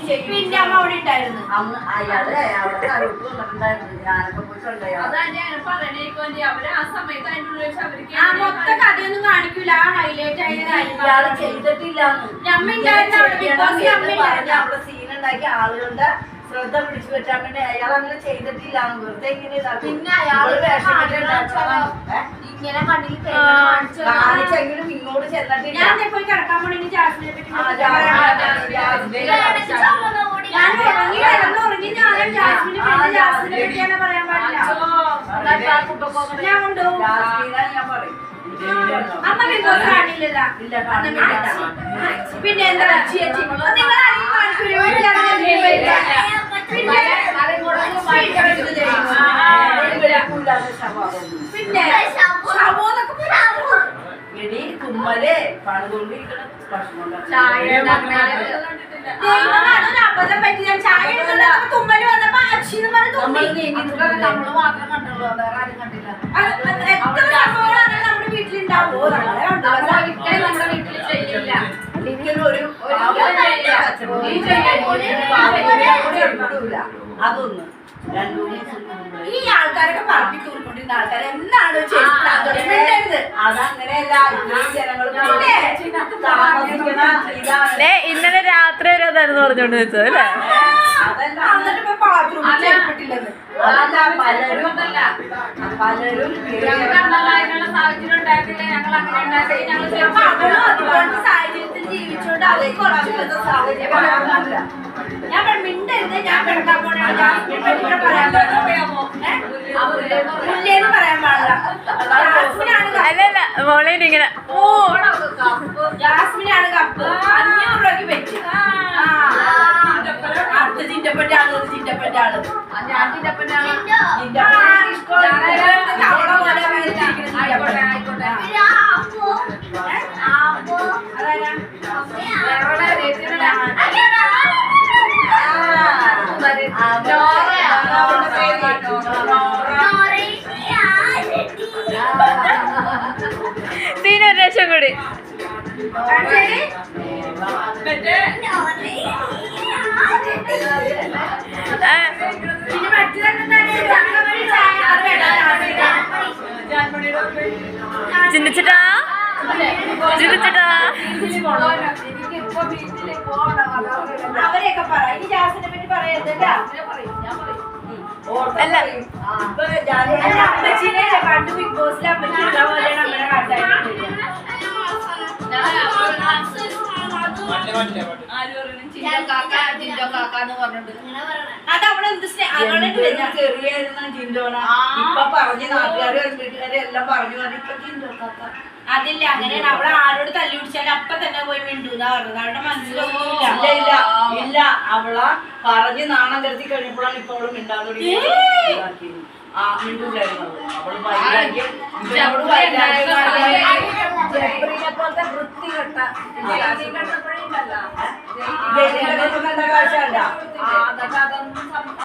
പിന്നെ അമ്മ അവിടെ ഉണ്ടായിരുന്നു. അന്ന് അയാള് അവിടെ വന്നിട്ടുണ്ടായിരുന്നു. ഞാനൊക്കെ പോയിട്ടുണ്ടായി. മൊത്തം കഥയൊന്നും കാണിക്കൂല. ഹൈലൈറ്റ് ഇയാള് ചെയ്തിട്ടില്ല. അമ്മ ഉണ്ടായിരുന്നു അവിടെ. അവിടെ സീൻ ഉണ്ടാക്കി ആളുകളുടെ ശ്രദ്ധ പിടിച്ചു പറ്റാൻ വേണ്ടി അയാൾ അങ്ങനെ ചെയ്തിട്ടില്ല. വെറുതെ ഇങ്ങനെ പിന്നെ അയാള് ഇങ്ങനെ കണ്ണിൽ കാണിച്ചെങ്കിലും ഇങ്ങോട്ട് ചെന്നിട്ടില്ല. ഞാൻ പോയി കിടക്കാൻ പോണെങ്കിൽ ജാസ്മിനെ പറ്റി ഞാൻ ഉറങ്ങി ഞാനും ജാസ്മിനെ പറ്റിയാണ് പറയാൻ പാടില്ല. ഞാൻ കൊണ്ടുപോകും. അമ്മ ബിഗ് ബോസ് കാണില്ലല്ലോ. പിന്നെ എന്താ ചേച്ചി നിങ്ങൾ പിന്നെ എടി തുമ്മല് പണിതുകൊണ്ടിരിക്കണ ഭക്ഷണം അതൊരു അബദ്ധം പറ്റിയ ചായ എടുക്കുന്ന തുമ്മല് വന്നപ്പോ അച്ഛനും നമ്മള് മാത്രം കണ്ടുള്ളൂ. വേറെ ആരും കണ്ടില്ല. എത്ര സംഭവങ്ങളാണ് നമ്മുടെ വീട്ടിലുണ്ടാവുമോ? നമ്മുടെ വീട്ടിൽ ചെയ്യില്ല. ഒരിക്കലും ഒരു അതൊന്ന് ഈ ആൾക്കാരൊക്കെ പറമ്പി തൂർക്കൊണ്ടിരുന്ന ആൾക്കാർ എന്നാണ് അതങ്ങനെയല്ല. ജനങ്ങൾ ഇന്നലെ രാത്രി വരെ അതായിരുന്നു പറഞ്ഞോണ്ട് വെച്ചത് അല്ലേ? അതല്ല പലരും സാഹചര്യത്തിൽ ജീവിച്ചോണ്ട് അത് കുറച്ച് സാഹചര്യം ഞാൻ മിണ്ടരുത്. ഞാൻ കിടക്കാൻ പോണേ പറയാൻ പറയാൻ പാടില്ല. അല്ലല്ല മോളേന് ഇങ്ങനെ ജാസ്മിനാണ് കപ്പ് 500 രൂപയ്ക്ക് വെച്ച്. അടുത്ത ചിറ്റപ്പറ്റ ആള് ചിറ്റപ്പറ്റ ആള് സീനൊരു ലക്ഷം കൂടി ചിന്തിച്ചിട്ടാ അവരെയൊക്കെ പറ. ഇനി ജാസിനെ പറ്റി പറയരുത്. അല്ല അമ്മച്ചിനെ പണ്ട് ബിഗ് ബോസിലെ അമ്മച്ചി ഉള്ള പോലെയാണ് അമ്മനെ കണ്ടായിരുന്നില്ല. അത് അവളെന്ത് ചെറിയായിരുന്ന ജിൻഡോണ ഇപ്പൊ പറഞ്ഞ നാട്ടുകാരും വീട്ടുകാരും എല്ലാം പറഞ്ഞു. അതിപ്പോ ജിൻഡോ കാക്ക അതില്ല. അങ്ങനെയാണ്. അവളെ ആരോട് തല്ലി പിടിച്ചാൽ അപ്പൊ തന്നെ പോയി മിണ്ടൂന്നാ പറഞ്ഞത്. അവളുടെ മനസ്സിലൊന്നുമില്ല. ഇല്ല ഇല്ല അവളെ പറഞ്ഞ് നാണം കരുതി കഴിഞ്ഞപ്പോഴാണ് ഇപ്പൊ അവള് മിണ്ടാതൊടി മിണ്ടൂലായിരുന്നു. അവള് വൃത്തികെട്ട